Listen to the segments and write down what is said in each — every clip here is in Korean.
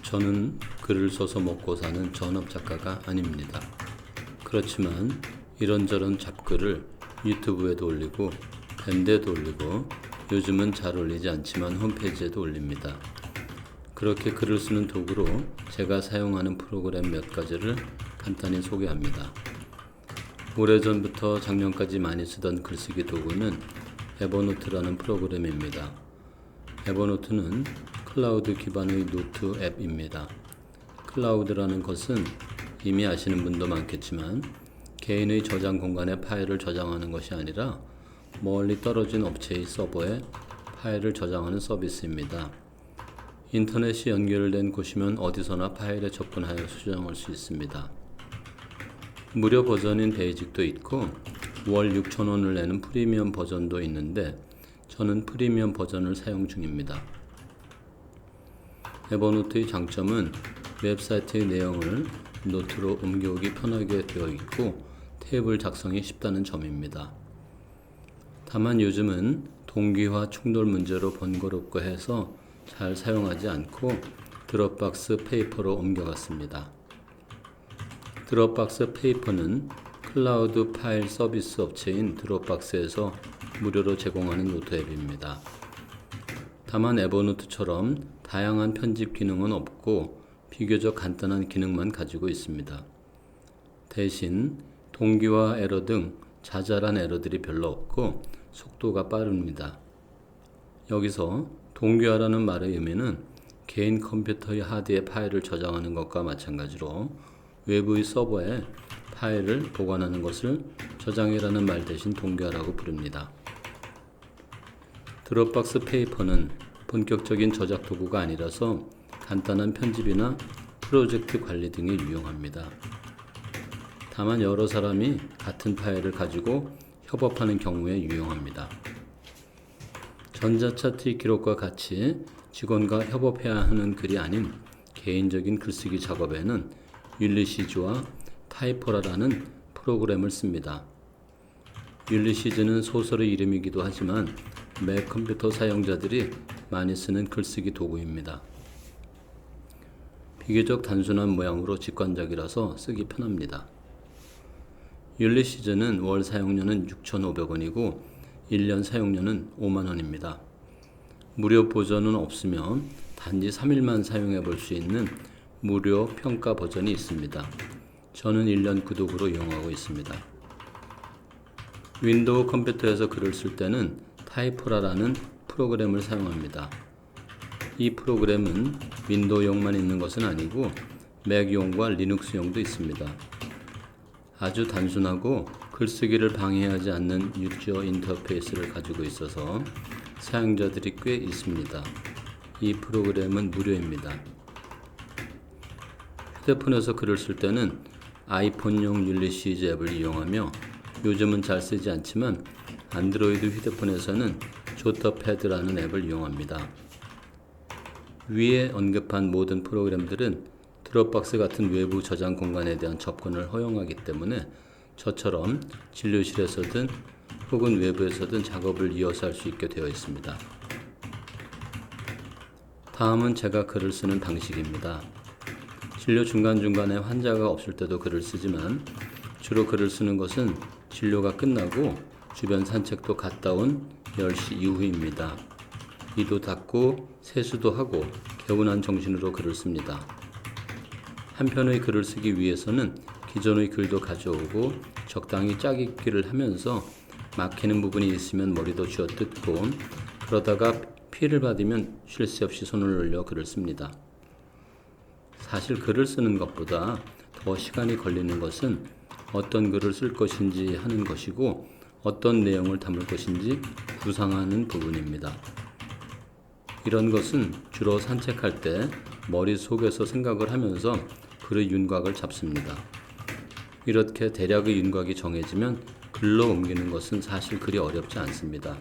저는 글을 써서 먹고 사는 전업작가가 아닙니다. 그렇지만 이런저런 잡글을 유튜브에도 올리고 밴드에도 올리고 요즘은 잘 올리지 않지만 홈페이지에도 올립니다. 그렇게 글을 쓰는 도구로 제가 사용하는 프로그램 몇 가지를 간단히 소개합니다. 오래전부터 작년까지 많이 쓰던 글쓰기 도구는 에버노트라는 프로그램입니다. 에버노트는 클라우드 기반의 노트 앱입니다. 클라우드라는 것은 이미 아시는 분도 많겠지만 개인의 저장 공간에 파일을 저장하는 것이 아니라 멀리 떨어진 업체의 서버에 파일을 저장하는 서비스입니다. 인터넷이 연결된 곳이면 어디서나 파일에 접근하여 수정할 수 있습니다. 무료 버전인 베이직도 있고 월 6,000원을 내는 프리미엄 버전도 있는데 저는 프리미엄 버전을 사용 중입니다. 에버노트의 장점은 웹사이트의 내용을 노트로 옮겨오기 편하게 되어 있고 테이블 작성이 쉽다는 점입니다. 다만 요즘은 동기화 충돌 문제로 번거롭고 해서 잘 사용하지 않고 드롭박스 페이퍼로 옮겨갔습니다. 드롭박스 페이퍼는 클라우드 파일 서비스 업체인 드롭박스에서 무료로 제공하는 노트 앱입니다. 다만 에버노트처럼 다양한 편집 기능은 없고 비교적 간단한 기능만 가지고 있습니다. 대신 동기화 에러 등 자잘한 에러들이 별로 없고 속도가 빠릅니다. 여기서 동기화라는 말의 의미는 개인 컴퓨터의 하드에 파일을 저장하는 것과 마찬가지로 외부의 서버에 파일을 보관하는 것을 저장이라는 말 대신 동기화라고 부릅니다. 드롭박스 페이퍼는 본격적인 저작 도구가 아니라서 간단한 편집이나 프로젝트 관리 등에 유용합니다. 다만 여러 사람이 같은 파일을 가지고 협업하는 경우에 유용합니다. 전자차트 기록과 같이 직원과 협업해야 하는 글이 아닌 개인적인 글쓰기 작업에는 율리시즈와 타이포라라는 프로그램을 씁니다. 율리시즈는 소설의 이름이기도 하지만 맥 컴퓨터 사용자들이 많이 쓰는 글쓰기 도구입니다. 비교적 단순한 모양으로 직관적이라서 쓰기 편합니다. 율리시즈는 월 사용료는 6,500원이고 1년 사용료는 5만원입니다. 무료 버전은 없으며 단지 3일만 사용해 볼 수 있는 무료 평가 버전이 있습니다. 저는 1년 구독으로 이용하고 있습니다. 윈도우 컴퓨터에서 글을 쓸 때는 타이포라라는 프로그램을 사용합니다. 이 프로그램은 윈도우용만 있는 것은 아니고 맥용과 리눅스용도 있습니다. 아주 단순하고 글쓰기를 방해하지 않는 유저 인터페이스를 가지고 있어서 사용자들이 꽤 있습니다. 이 프로그램은 무료입니다. 휴대폰에서 글을 쓸 때는 아이폰용 율리시즈 앱을 이용하며 요즘은 잘 쓰지 않지만 안드로이드 휴대폰에서는 조터패드라는 앱을 이용합니다. 위에 언급한 모든 프로그램들은 드롭박스 같은 외부 저장 공간에 대한 접근을 허용하기 때문에 저처럼 진료실에서든 혹은 외부에서든 작업을 이어서 할 수 있게 되어 있습니다. 다음은 제가 글을 쓰는 방식입니다. 진료 중간중간에 환자가 없을 때도 글을 쓰지만 주로 글을 쓰는 것은 진료가 끝나고 주변 산책도 갔다 온 10시 이후입니다. 이도 닦고 세수도 하고 개운한 정신으로 글을 씁니다. 한편의 글을 쓰기 위해서는 기존의 글도 가져오고 적당히 짜깁기를 하면서 막히는 부분이 있으면 머리도 쥐어뜯고 그러다가 피를 받으면 쉴 새 없이 손을 올려 글을 씁니다. 사실 글을 쓰는 것보다 더 시간이 걸리는 것은 어떤 글을 쓸 것인지 하는 것이고 어떤 내용을 담을 것인지 구상하는 부분입니다. 이런 것은 주로 산책할 때 머릿속에서 생각을 하면서 글의 윤곽을 잡습니다. 이렇게 대략의 윤곽이 정해지면 글로 옮기는 것은 사실 그리 어렵지 않습니다.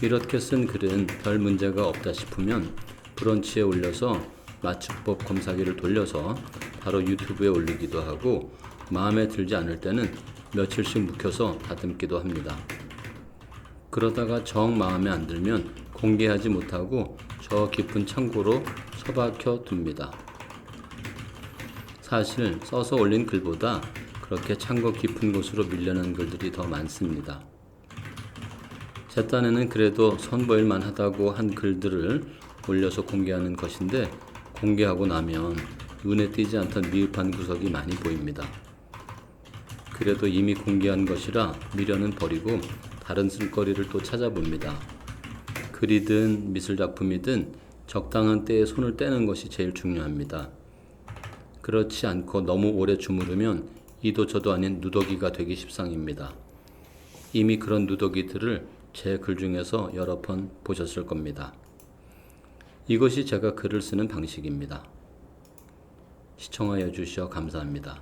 이렇게 쓴 글은 별 문제가 없다 싶으면 브런치에 올려서 맞춤법 검사기를 돌려서 바로 유튜브에 올리기도 하고 마음에 들지 않을 때는 며칠씩 묵혀서 다듬기도 합니다. 그러다가 정 마음에 안 들면 공개하지 못하고 저 깊은 창고로 처박혀 둡니다. 사실 써서 올린 글보다 그렇게 창고 깊은 곳으로 밀려난 글들이 더 많습니다. 제 딴에는 그래도 선보일만 하다고 한 글들을 올려서 공개하는 것인데, 공개하고 나면 눈에 띄지 않던 미흡한 구석이 많이 보입니다. 그래도 이미 공개한 것이라 미련은 버리고 다른 쓸거리를 또 찾아봅니다. 글이든 미술작품이든 적당한 때에 손을 떼는 것이 제일 중요합니다. 그렇지 않고 너무 오래 주무르면 이도 저도 아닌 누더기가 되기 십상입니다. 이미 그런 누더기들을 제 글 중에서 여러 번 보셨을 겁니다. 이것이 제가 글을 쓰는 방식입니다. 시청하여 주셔 감사합니다.